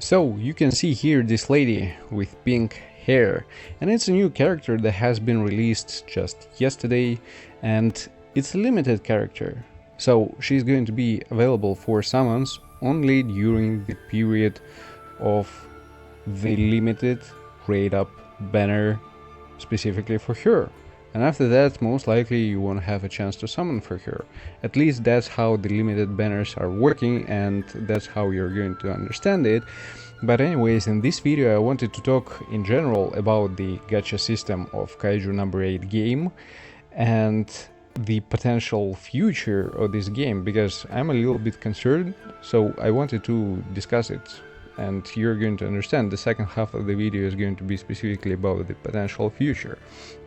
So you can see here this lady with pink hair, and it's a new character that has been released just yesterday, and it's a limited character. So she's going to be available for summons only during the period of the limited raid up banner specifically for her. And after that, most likely you won't have a chance to summon for her. At least that's how the limited banners are working, and that's how you're going to understand it. But anyways, in this video I wanted to talk in general about the gacha system of Kaiju No.8 game and the potential future of this game, because I'm a little bit concerned, so I wanted to discuss it. And you're going to understand the second half of the video is going to be specifically about the potential future.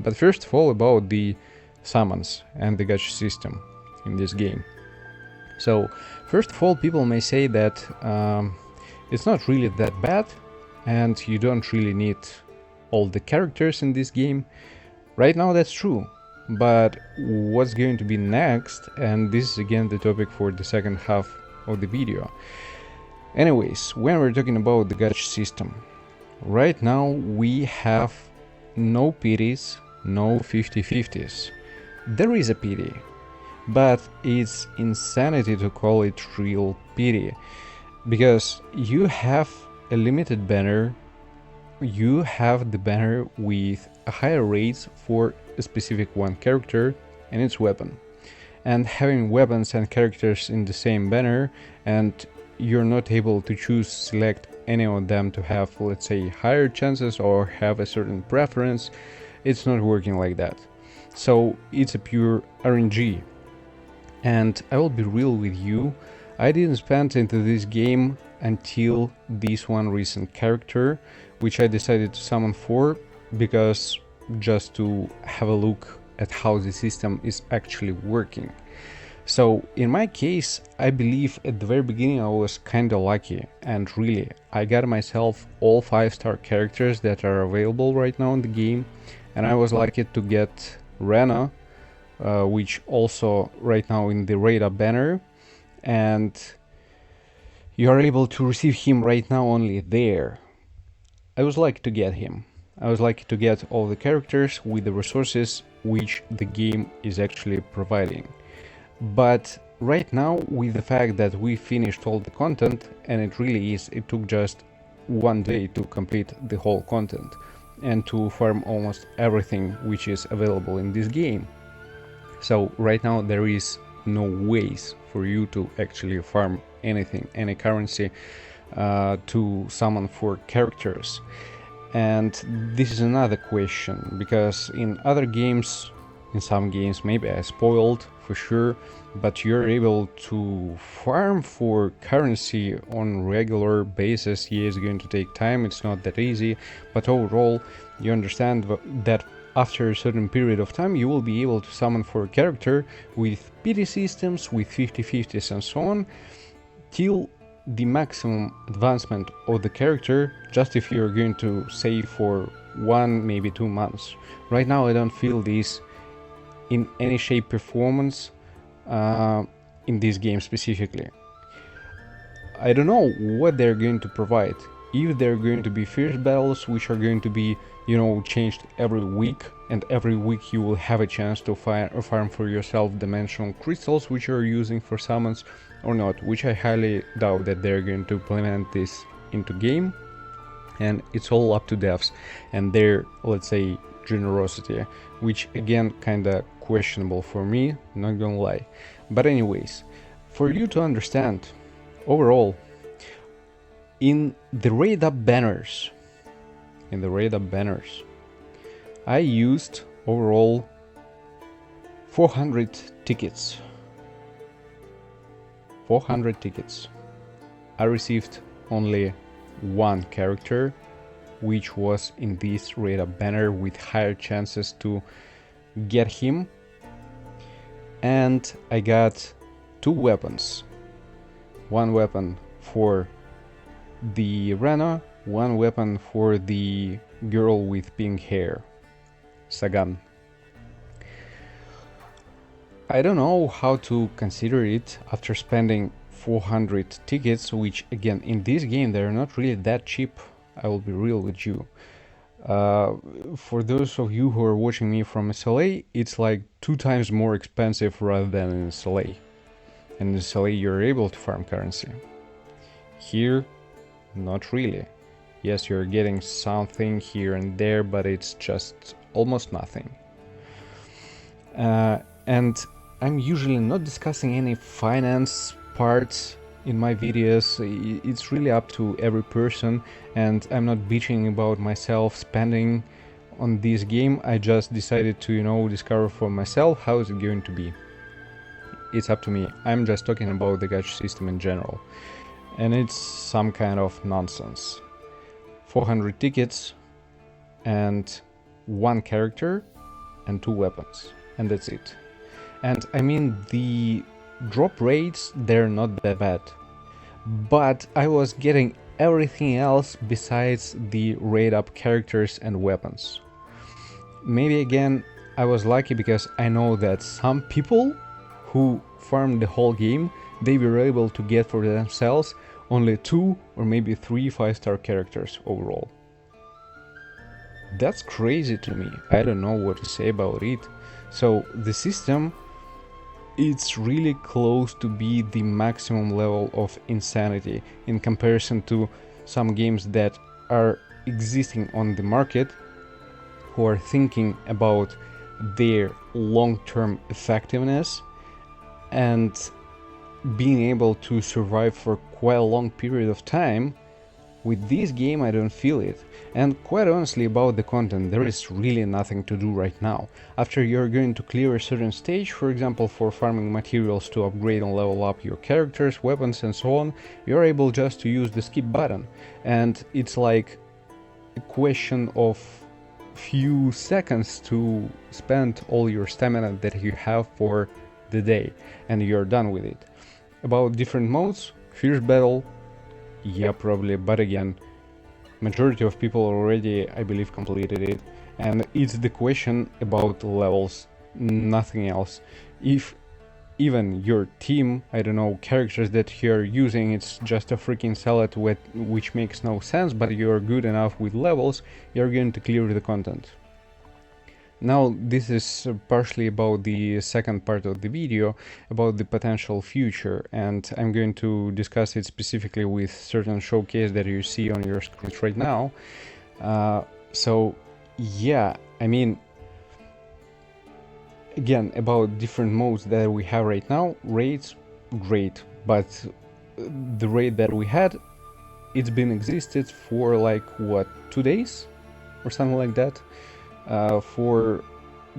But first of all, about the summons and the gacha system in this game. So first of all, people may say that it's not really that bad and you don't really need all the characters in this game. Right now that's true, but what's going to be next, and this is again the topic for the second half of the video. Anyways, when we're talking about the gacha system, right now we have no pities, no 50-50s. There is a pity, but it's insanity to call it real pity, because you have a limited banner, you have the banner with a higher rates for a specific one character and its weapon. And having weapons and characters in the same banner, and you're not able to select any of them to have, let's say, higher chances or have a certain preference, it's not working like that. So it's a pure RNG. And I will be real with you, I didn't spend into this game until this one recent character, which I decided to summon for, because just to have a look at how the system is actually working. So in my case, I believe at the very beginning I was kinda lucky, and really I got myself all 5-star characters that are available right now in the game, and I was lucky to get Rena, which also right now in the raid up banner, and you are able to receive him right now only there. I was lucky to get him. I was lucky to get all the characters with the resources which the game is actually providing. But right now, with the fact that we finished all the content, and it took just one day to complete the whole content and to farm almost everything which is available in this game. So right now there is no ways for you to actually farm anything, any currency to summon for characters. And this is another question, because in other games, in some games, maybe I spoiled for sure, but you're able to farm for currency on regular basis. Yeah, it's going to take time, it's not that easy, but overall you understand that after a certain period of time you will be able to summon for a character with pity systems, with 50-50s and so on, till the maximum advancement of the character, just if you're going to save for 1, maybe 2 months. Right now I don't feel this in any shape performance in this game specifically. I don't know what they're going to provide. If they're going to be fierce battles which are going to be, you know, changed every week, and every week you will have a chance to farm for yourself dimensional crystals which you're using for summons, or not, which I highly doubt that they're going to implement this into game, and it's all up to devs and their, let's say, generosity, which again kinda questionable for me, not gonna lie. But anyways, for you to understand, overall, in the raid up banners, I used overall 400 tickets. 400 tickets. I received only one character, which was in this raid up banner with higher chances to get him, and I got 2 weapons. One weapon for the Rena, one weapon for the girl with pink hair, Sagan. I don't know how to consider it after spending 400 tickets, which again in this game they're not really that cheap. I will be real with you. For those of you who are watching me from SLA, it's like 2 times more expensive rather than in SLA. In SLA you're able to farm currency. Here, not really. Yes, you're getting something here and there, but it's just almost nothing. And I'm usually not discussing any finance parts in my videos. It's really up to every person, and I'm not bitching about myself spending on this game. I just decided to, you know, discover for myself how is it going to be. It's up to me. I'm just talking about the gacha system in general, and it's some kind of nonsense. 400 tickets and 1 character and 2 weapons, and that's it. And I mean, the drop rates, they're not that bad, but I was getting everything else besides the rate up characters and weapons. Maybe again I was lucky because I know that some people who farmed the whole game, they were able to get for themselves only 2 or maybe 3 5-star characters overall. That's crazy to me. I don't know what to say about it. So the system, it's really close to be the maximum level of insanity in comparison to some games that are existing on the market, who are thinking about their long-term effectiveness and being able to survive for quite a long period of time. With this game I don't feel it. And quite honestly about the content, there is really nothing to do right now. After you're going to clear a certain stage, for example for farming materials to upgrade and level up your characters, weapons and so on, you're able just to use the skip button. And it's like a question of few seconds to spend all your stamina that you have for the day, and you're done with it. About different modes, fierce battle, yeah, probably, but again, majority of people already, I believe, completed it, and it's the question about levels, nothing else. If even your team, I don't know, characters that you're using, it's just a freaking salad which makes no sense, but you're good enough with levels, you're going to clear the content. Now this is partially about the second part of the video, about the potential future, and I'm going to discuss it specifically with certain showcase that you see on your screens right now. So yeah, I mean, again, about different modes that we have right now, rates, great, but the rate that we had, it's been existed for like, what, 2 days? Or something like that. For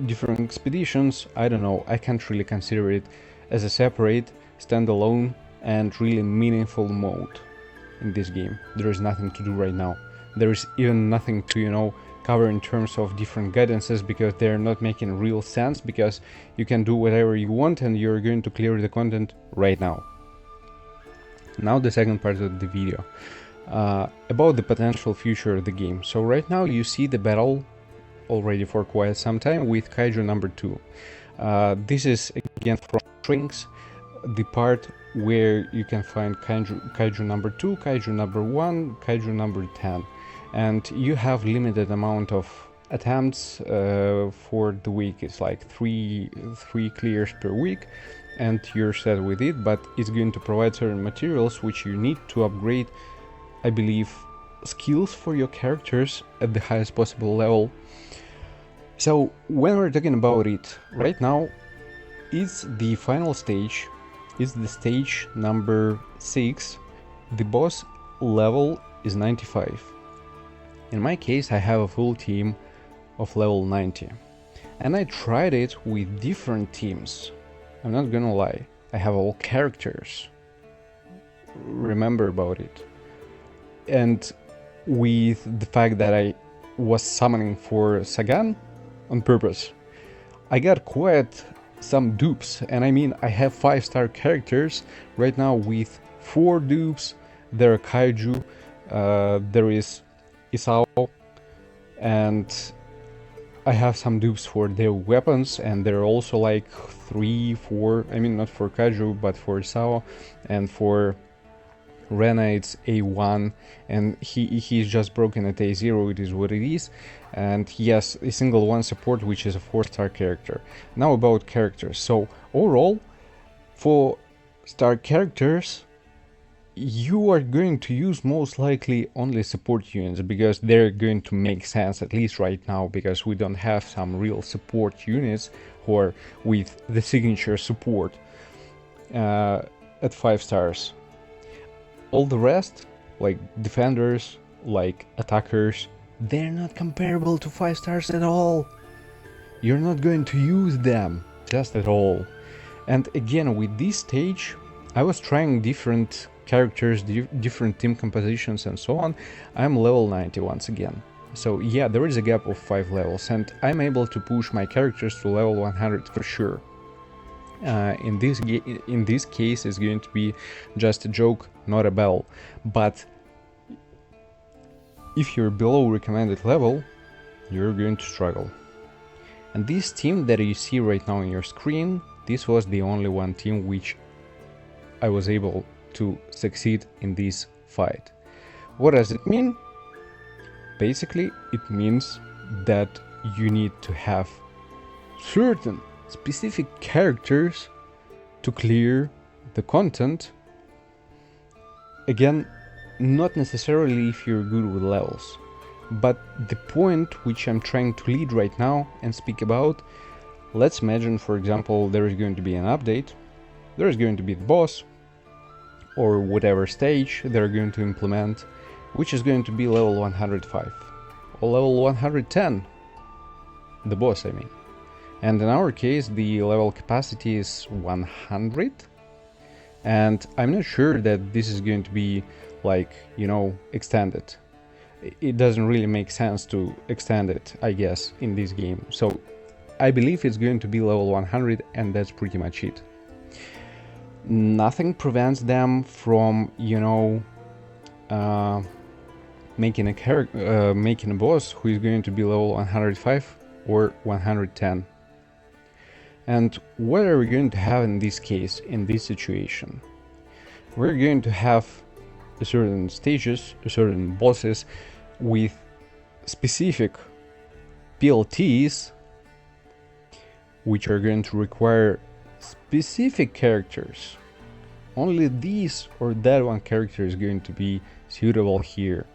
different expeditions, I don't know, I can't really consider it as a separate, standalone and really meaningful mode in this game. There is nothing to do right now. There is even nothing to, you know, cover in terms of different guidances, because they're not making real sense, because you can do whatever you want and you're going to clear the content right now. Now the second part of the video, about the potential future of the game. So right now you see the battle already for quite some time with Kaiju No.8. This is again from strings, the part where you can find Kaiju number 2, Kaiju number 1, Kaiju number 10, and you have limited amount of attempts for the week. It's like three clears per week and you're set with it, but it's going to provide certain materials which you need to upgrade, I believe, skills for your characters at the highest possible level. So when we're talking about it, right now it's the final stage, it's the stage number 6, the boss level is 95. In my case I have a full team of level 90, and I tried it with different teams. I'm not gonna lie, I have all characters, remember about it, and with the fact that I was summoning for Sagan on purpose, I got quite some dupes, and I mean I have 5-star characters right now with 4 dupes. There are Kaiju, there is Isao, and I have some dupes for their weapons, and they're also like 3, 4, I mean not for Kaiju, but for Sao, and for Rena it's A1, and he's just broken at A0, it is what it is. And yes, a single one support, which is a 4-star character. Now about characters. So overall, for star characters, you are going to use most likely only support units, because they're going to make sense, at least right now, because we don't have some real support units who are with the signature support at 5 stars. All the rest, like defenders, like attackers, they're not comparable to 5 stars at all. You're not going to use them just at all. And again, with this stage, I was trying different characters, different team compositions and so on. I'm level 90 once again. So yeah, there is a gap of 5 levels, and I'm able to push my characters to level 100 for sure. In this case, it's going to be just a joke, not a battle. But if you're below recommended level, you're going to struggle. And this team that you see right now on your screen, this was the only one team which I was able to succeed in this fight. What does it mean? Basically, it means that you need to have certain specific characters to clear the content. Again, not necessarily if you're good with levels, but the point which I'm trying to lead right now and speak about, let's imagine, for example, there is going to be an update, there is going to be the boss, or whatever stage they're going to implement, which is going to be level 105, or level 110, the boss I mean. And in our case, the level capacity is 100, and I'm not sure that this is going to be, like, you know, extended. It doesn't really make sense to extend it, I guess, in this game. So I believe it's going to be level 100, and that's pretty much it. Nothing prevents them from, you know, making a boss who is going to be level 105 or 110. And what are we going to have in this case, in this situation? We're going to have certain stages, certain bosses with specific PLTs, which are going to require specific characters. Only this or that one character is going to be suitable here.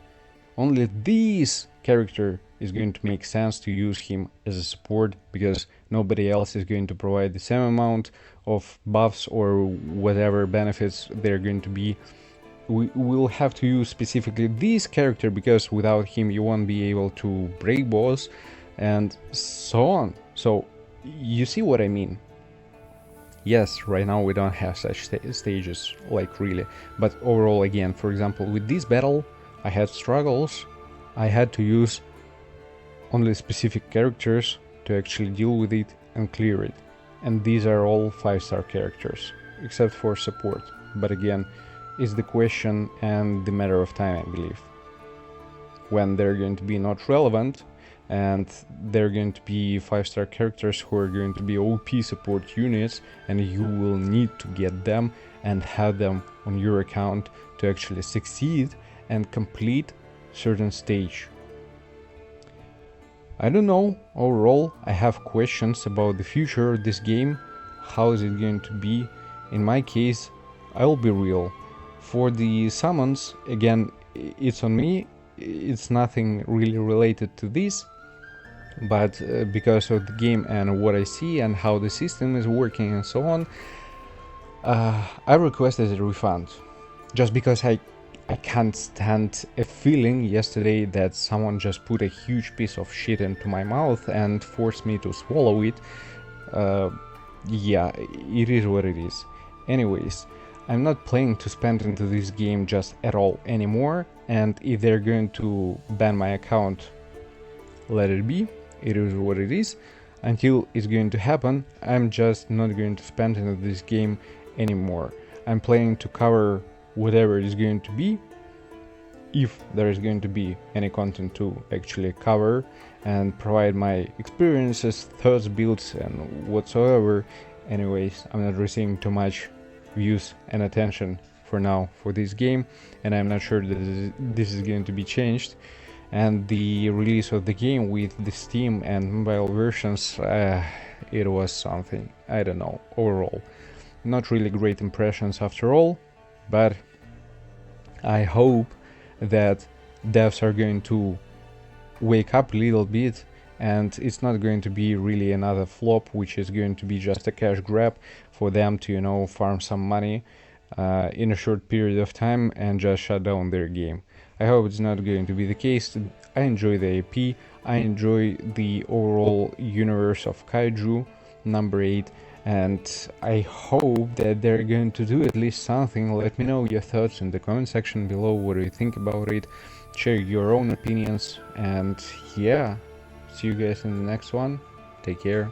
Only this character is going to make sense to use him as a support, because nobody else is going to provide the same amount of buffs or whatever benefits they're going to be. We will have to use specifically this character, because without him you won't be able to break boss and so on. So you see what I mean? Yes, right now we don't have such stages, like really, but overall, again, for example, with this battle I had struggles. I had to use only specific characters to actually deal with it and clear it, and these are all 5-star characters except for support. But again, it's the question and the matter of time, I believe, when they're going to be not relevant, and they're going to be 5-star characters who are going to be OP support units, and you will need to get them and have them on your account to actually succeed and complete certain stage. I don't know, overall I have questions about the future of this game. How is it going to be? In my case, I'll be real. For the summons, again, it's on me, it's nothing really related to this, but because of the game and what I see and how the system is working and so on, I requested a refund, just because I can't stand a feeling yesterday that someone just put a huge piece of shit into my mouth and forced me to swallow it. Yeah, it is what it is. Anyways, I'm not planning to spend into this game just at all anymore, and if they're going to ban my account, let it be. It is what it is. Until it's going to happen, I'm just not going to spend into this game anymore. I'm planning to cover whatever it is going to be, if there is going to be any content to actually cover and provide my experiences, thoughts, builds and whatsoever. Anyways, I'm not receiving too much views and attention for now for this game, and I'm not sure that this is going to be changed. And the release of the game with the Steam and mobile versions, it was something, I don't know, overall not really great impressions after all. But I hope that devs are going to wake up a little bit, and it's not going to be really another flop which is going to be just a cash grab for them to, you know, farm some money in a short period of time and just shut down their game. I hope it's not going to be the case. I enjoy the IP, I enjoy the overall universe of Kaiju No.8, and I hope that they're going to do at least something. Let me know your thoughts in the comment section below. What do you think about it? Share your own opinions, and yeah, see you guys in the next one. Take care.